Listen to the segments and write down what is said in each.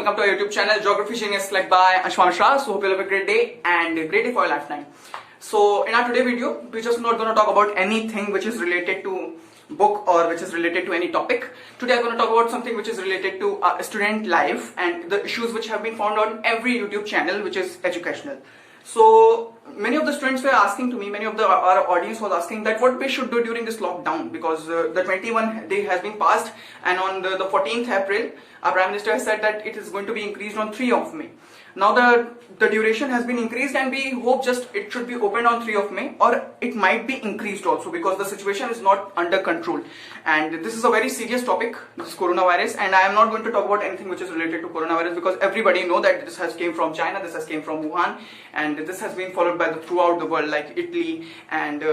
welcome to our YouTube channel Geography Genius led by Anshuman Mishra. So hope you'll have a great day and a great day for your lifetime. So in our today video, we're just not going to talk about anything which is related to book or which is related to any topic. Today I'm going to talk about something which is related to student life and the issues which have been found on every YouTube channel which is educational. So many of the students were asking to me, many of our audience was asking that what we should do during this lockdown, because the 21 day has been passed and on the 14th April our Prime Minister has said that it is going to be increased on 3 of May. Now the duration has been increased and we hope just it should be opened on 3 of May, or it might be increased also because the situation is not under control. And this is a very serious topic, this coronavirus, and I am not going to talk about anything which is related to coronavirus because everybody know that this has came from China, this has came from Wuhan, and this has been followed by throughout the world like Italy, and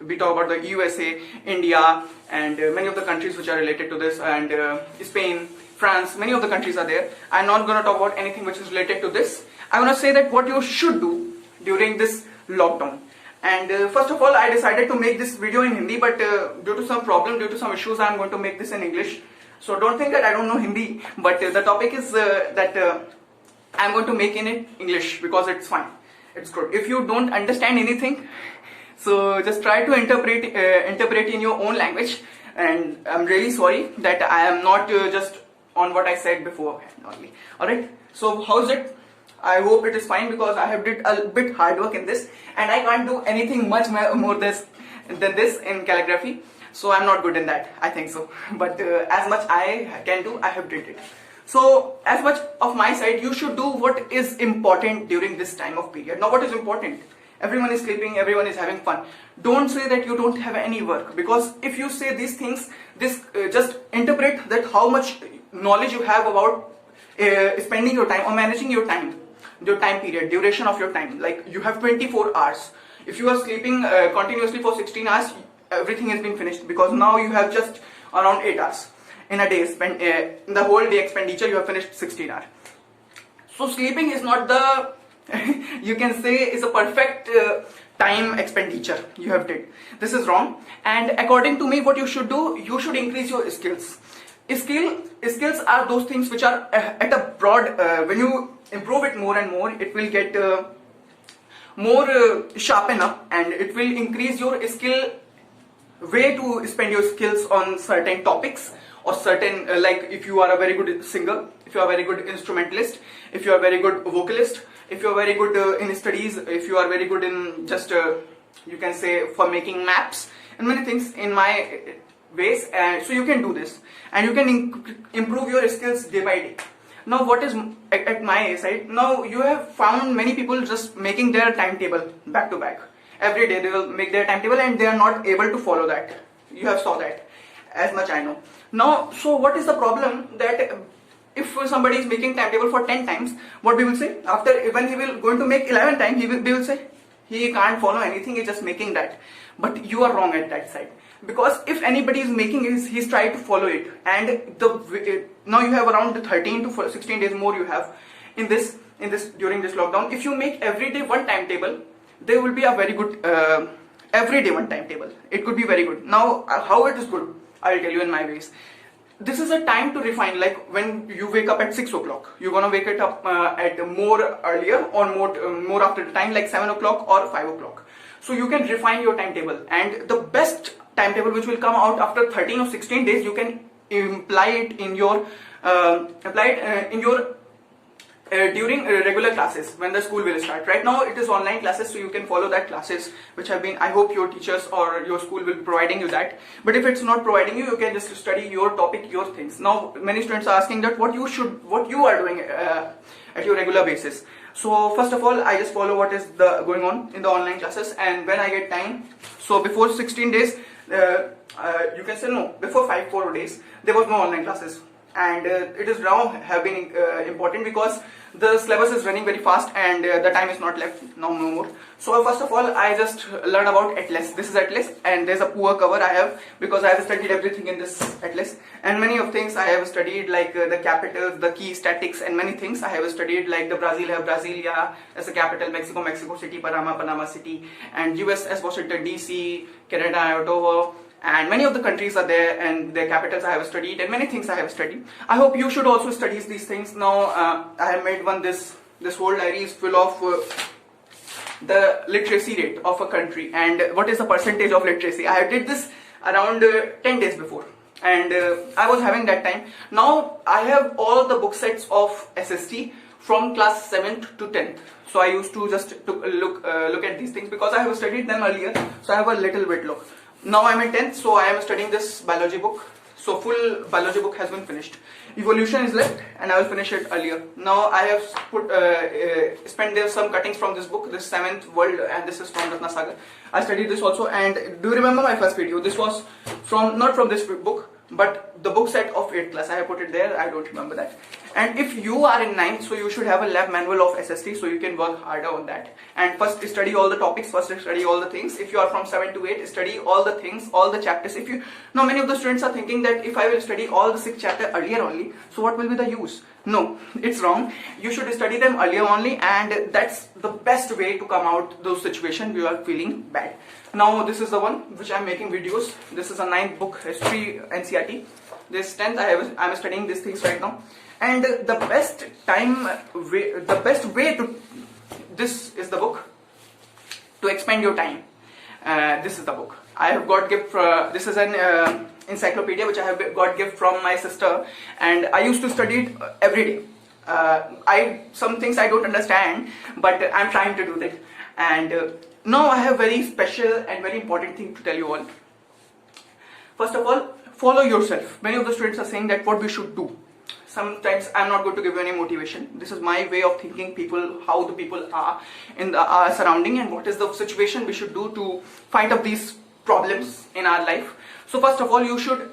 we talk about the USA, India, and many of the countries which are related to this, and Spain, France, many of the countries are there. I'm not going to talk about anything which is related to this. I'm going to say that what you should do during this lockdown. And first of all, I decided to make this video in Hindi, but due to some problem, due to some issues, I'm going to make this in English. So don't think that I don't know Hindi, but the topic is that I'm going to make in it English because it's fine. It's good. If you don't understand anything, so just try to interpret in your own language. And I'm really sorry that I am not just on what I said before only. Alright, so how's it? I hope it is fine because I have did a bit hard work in this and I can't do anything much more than this in calligraphy. So I'm not good in that, I think so. But as much I can do, I have did it. So as much of my side, you should do what is important during this time of period. Now what is important? Everyone is sleeping, everyone is having fun. Don't say that you don't have any work, because if you say these things, just interpret that how much knowledge you have about spending your time or managing your time period, duration of your time. Like you have 24 hours. If you are sleeping continuously for 16 hours, everything has been finished, because now you have just around 8 hours in a day. Spend in the whole day expenditure, you have finished 16 hours. So sleeping is not the you can say is a perfect time expenditure you have did. This is wrong. And according to me, what you should do, you should increase your skills. Skills are those things which are at a broad, when you improve it more and more, it will get more sharpen up, and it will increase your skill way to spend your skills on certain topics or certain like if you are a very good singer, if you are a very good instrumentalist, if you are a very good vocalist, if you are very good in studies, if you are very good in just you can say for making maps and many things in my ways, so you can do this and you can improve your skills day by day. Now what is at my side, now you have found many people just making their timetable back to back. Every day they will make their timetable and they are not able to follow that. You have saw that, as much I know. Now, so what is the problem that if somebody is making timetable for 10 times, what we will say after when he will going to make 11 times, they will say he can't follow anything, he's just making that. But you are wrong at that side, because if anybody is making he's trying to follow it, and now you have around 13 to 16 days more you have in this during this lockdown. If you make every day one timetable, there will be a very good every day one timetable. It could be very good. Now how it is good, I'll tell you in my ways. This is a time to refine, like when you wake up at 6 o'clock, you're gonna wake it up at more earlier or more after the time, like 7 o'clock or 5 o'clock. So you can refine your timetable, and the best timetable which will come out after 13 or 16 days, you can apply it in your during regular classes when the school will start. Right now it is online classes, so you can follow that classes which have been, I hope your teachers or your school will be providing you that. But if it's not providing you, you can just study your topic, your things. Now many students are asking that what you are doing at your regular basis. So first of all, I just follow what is going on in the online classes, and when I get time, so before 16 days, you can say no, before 4 days there was no online classes. And it is now have been important because the syllabus is running very fast and the time is not left now no more. So first of all, I just learned about atlas. This is atlas, and there's a poor cover I have because I have studied everything in this atlas, and many of things I have studied, like the capitals, the key statics, and many things I have studied, like the Brazil have Brasilia as a capital, Mexico City, Panama City, and US as Washington DC, Canada Ottawa, and many of the countries are there, and their capitals I have studied, and many things I have studied. I hope you should also study these things. Now I have made one, this whole diary is full of the literacy rate of a country and what is the percentage of literacy. I did this around 10 days before, and I was having that time. Now I have all the book sets of SST from class 7th to 10th. So I used to just look at these things because I have studied them earlier, so I have a little bit look. Now I'm in 10th, so I am studying this biology book. So full biology book has been finished. Evolution is left, and I will finish it earlier. Now I have spent there some cuttings from this book, this 7th World, and this is from Ratna Sagar. I studied this also, and do you remember my first video? This was from, not from this book, but the book set of 8th class. I have put it there, I don't remember that. And if you are in 9th, so you should have a lab manual of SST, so you can work harder on that. And first study all the topics, first study all the things. If you are from 7 to 8, study all the things, all the chapters. If you, now many of the students are thinking that if I will study all the 6 chapters earlier only, so what will be the use? No, it's wrong. You should study them earlier only, and that's the best way to come out those situations you are feeling bad. Now this is the one which I am making videos. This is a 9th book, history NCERT. This 10th I am studying these things right now. And the best way to, this is the book to expend your time. This is the book I have got gift. This is an encyclopedia which I have got gift from my sister, and I used to study it every day. Some things I don't understand, but I'm trying to do that. And now I have very special and very important thing to tell you all. First of all, follow yourself. Many of the students are saying that what we should do. Sometimes I'm not going to give you any motivation. This is my way of thinking people, how the people are in our surrounding, and what is the situation we should do to fight up these problems in our life. So first of all, you should,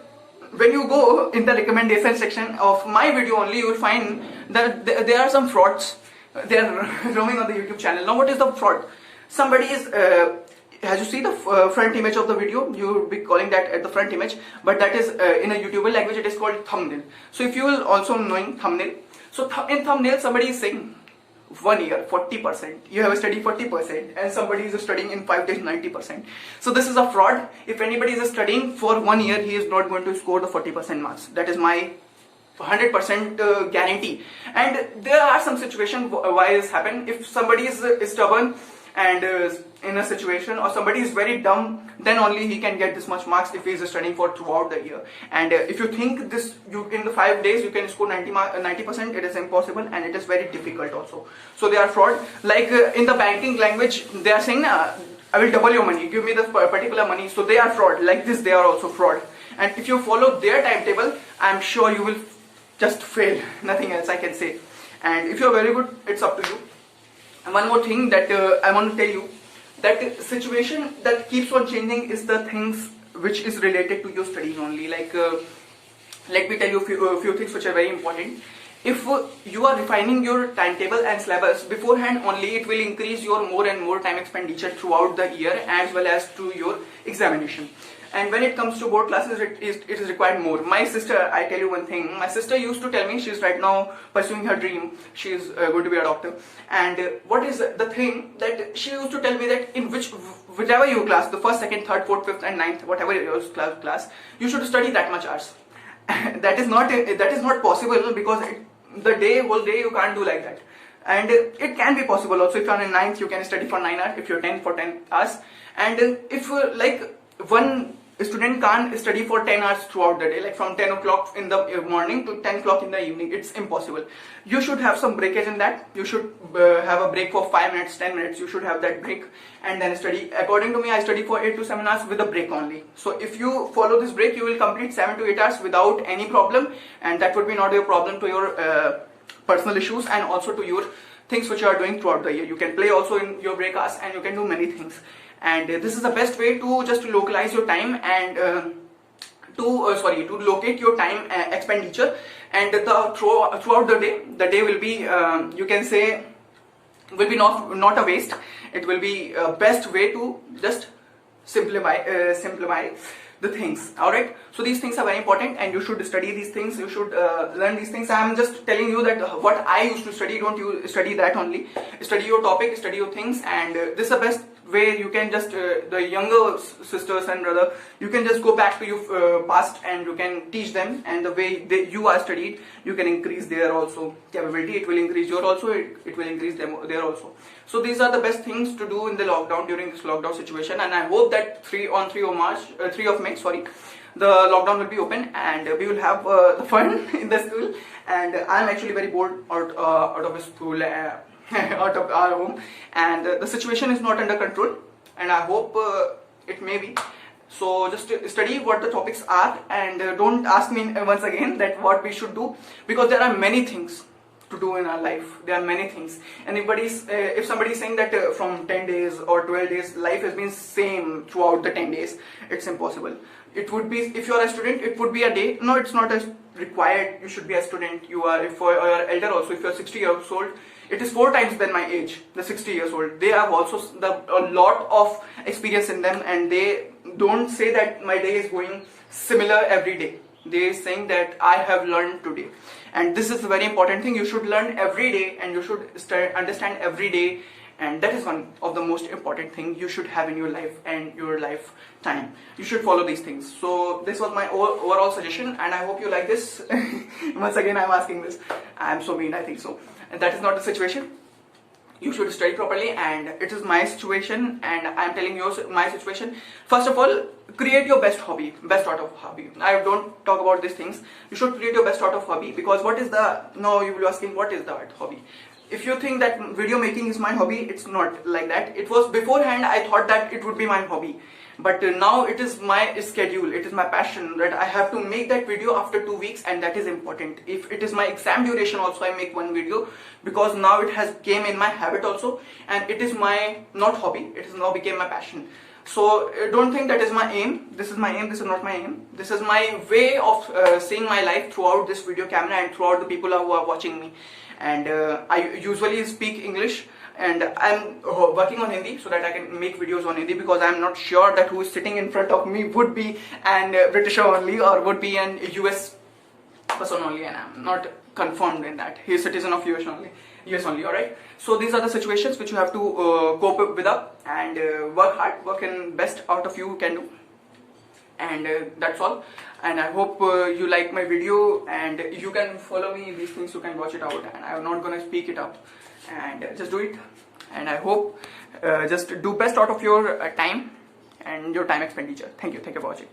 when you go in the recommendation section of my video only, you will find that there are some frauds. They are roaming on the YouTube channel. Now what is the fraud? Somebody is, as you see the front image of the video, you will be calling that at the front image, but that is in a YouTuber language it is called thumbnail. So if you will also knowing thumbnail, so in thumbnail somebody is saying 1 year 40%, you have studied 40%, and somebody is studying in 5 days 90%. So this is a fraud. If anybody is studying for 1 year, he is not going to score the 40% marks. That is my 100% guarantee. And there are some situations why this happen. If somebody is stubborn and in a situation, or somebody is very dumb, then only he can get this much marks if he is studying for throughout the year. And if you think this, you in the 5 days you can score 90%, it is impossible, and it is very difficult also. So they are fraud. Like in the banking language, they are saying, I will double your money, give me the particular money. So they are fraud. Like this, they are also fraud. And if you follow their timetable, I am sure you will just fail. Nothing else I can say. And if you are very good, it's up to you. And one more thing that I want to tell you, that situation that keeps on changing is the things which is related to your studies only. Like let me tell you a few things which are very important. If you are refining your timetable and syllabus beforehand only, it will increase your more and more time expenditure throughout the year, as well as to your examination. And when it comes to board classes, it is required more. My sister, I tell you one thing, my sister used to tell me, she is right now pursuing her dream, she is going to be a doctor. And what is the thing that she used to tell me, that in whichever your class, the first, second, third, fourth, fifth and ninth, whatever your class, you should study that much hours. that is not possible, because whole day you can't do like that. And it can be possible also. If you are in 9th, you can study for 9 hours. If you are 10th, for 10 hours. And if like one student can't study for 10 hours throughout the day, like from 10 o'clock in the morning to 10 o'clock in the evening, it's impossible. You should have some breakage in that. You should have a break for 5 minutes, 10 minutes. You should have that break and then study. According to me, I study for 8 to 7 hours with a break only. So if you follow this break, you will complete 7 to 8 hours without any problem, and that would be not a problem to your personal issues and also to your things which you are doing throughout the year. You can play also in your break hours, and you can do many things. And this is the best way to just localize your time and to locate your time expenditure. And throughout the day will be you can say will be not a waste. It will be a best way to just simplify the things. Alright, so these things are very important, and you should study these things. You should learn these things. I am just telling you that what I used to study. Don't you study that only. Study your topic, study your things, and this is the best way you can just the younger sisters and brother, you can just go back to your past and you can teach them, and the way you are studied, you can increase their also capability. It will increase your also, it will increase them there also. So these are the best things to do in the lockdown, during this lockdown situation, and I hope that 3 of May, sorry, the lockdown will be open and we will have the fun in the school. And I'm actually very bored out of the school, out of our home, and the situation is not under control, and I hope it may be. So just study what the topics are, and don't ask me once again that what we should do, because there are many things to do in our life. There are many things. And if somebody is saying that from 10 days or 12 days life has been same throughout the 10 days, it's impossible. It would be, if you are a student, it would be a day. No, it's not as required you should be a student. You are, if you are elder also, if you are 60 years old, it is 4 times than my age, the 60 years old. They have also a lot of experience in them, and they don't say that my day is going similar every day. They are saying that I have learned today, and this is a very important thing. You should learn every day, and you should understand every day, and that is one of the most important thing you should have in your life and your lifetime. You should follow these things. So this was my overall suggestion, and I hope you like this. Once again, I'm asking this. I'm so mean, I think so. And that is not the situation. You should study properly, and it is my situation, and I'm telling you my situation. First of all, create your best hobby, best out of hobby. I don't talk about these things. You should create your best out of hobby, because what is now you will be asking, what is that hobby? If you think that video making is my hobby, it's not like that. It was beforehand, I thought that it would be my hobby, but now it is my schedule, it is my passion, that I have to make that video after 2 weeks, and that is important. If it is my exam duration also, I make one video, because now it has came in my habit also, and it is my not hobby, it has now became my passion. So don't think that is my aim. This is my aim, this is not my aim. This is my way of seeing my life throughout this video camera and throughout the people who are watching me. And I usually speak English, and I'm working on Hindi so that I can make videos on Hindi, because I'm not sure that who is sitting in front of me would be an Britisher only, or would be an US person only, and I'm not confirmed in that. He is citizen of US only, alright? So these are the situations which you have to cope with up, and work hard, work in best out of you can do. And that's all, and I hope you like my video, and you can follow me, these things you can watch it out, and I'm not gonna speak it up, and just do it. And I hope just do best out of your time and your time expenditure. Thank you for watching.